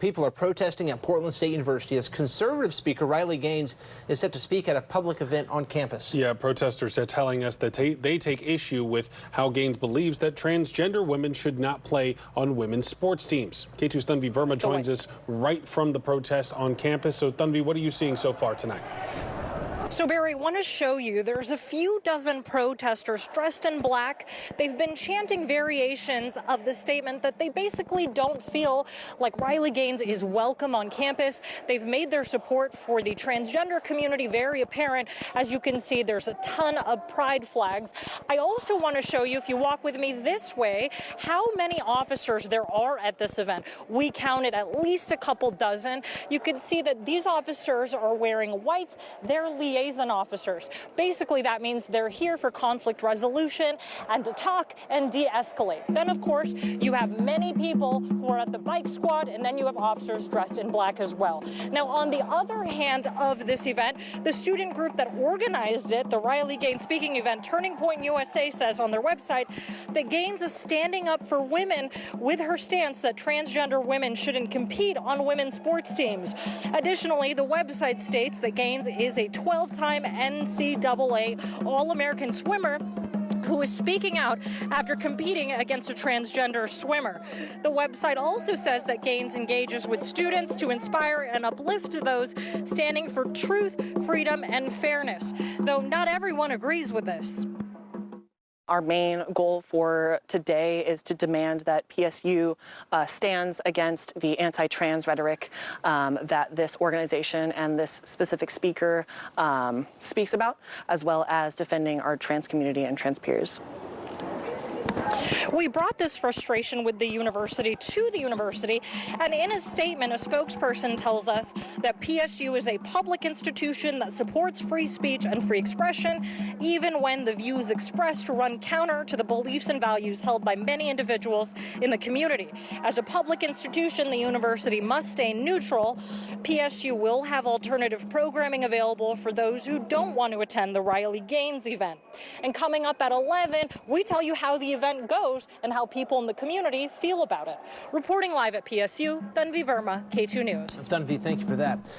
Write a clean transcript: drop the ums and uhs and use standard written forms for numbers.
people are protesting at Portland State University as conservative speaker Riley Gaines is set to speak at a public event on campus. Yeah, protesters are telling us that they take issue with how Gaines believes that transgender women should not play on women's sports teams. Katu's Tanvi Verma joins us right from the protest on campus. So, Tanvi, what are you seeing so far tonight? So, Barry, I want to show you there's a few dozen protesters dressed in black. They've been chanting variations of the statement that they basically don't feel like Riley Gaines is welcome on campus. They've made their support for the transgender community very apparent. As you can see, there's a ton of pride flags. I also want to show you, if you walk with me this way, how many officers there are at this event. We counted at least a couple dozen. You can see that these officers are wearing white. They're liaison officers. Basically, that means they're here for conflict resolution and to talk and de-escalate. Then, of course, you have many people who are at the bike squad, and then you have officers dressed in black as well. Now, on the other hand of this event, the student group that organized it, the Riley Gaines speaking event, Turning Point USA, says on their website that Gaines is standing up for women with her stance that transgender women shouldn't compete on women's sports teams. Additionally, the website states that Gaines is a 12-time NCAA All-American swimmer who is speaking out after competing against a transgender swimmer. The website also says that Gaines engages with students to inspire and uplift those standing for truth, freedom, and fairness, though not everyone agrees with this. Our main goal for today is to demand that PSU stands against the anti-trans rhetoric that this organization and this specific speaker speaks about, as well as defending our trans community and trans peers. We brought this frustration with the university to the university, and in a statement, a spokesperson tells us that PSU is a public institution that supports free speech and free expression, even when the views expressed run counter to the beliefs and values held by many individuals in the community. As a public institution, the university must stay neutral. PSU will have alternative programming available for those who don't want to attend the Riley Gaines event. And coming up at 11, we tell you how the event goes and how people in the community feel about it. Reporting live at PSU, Tanvi Verma, K2 News. Tanvi, thank you for that.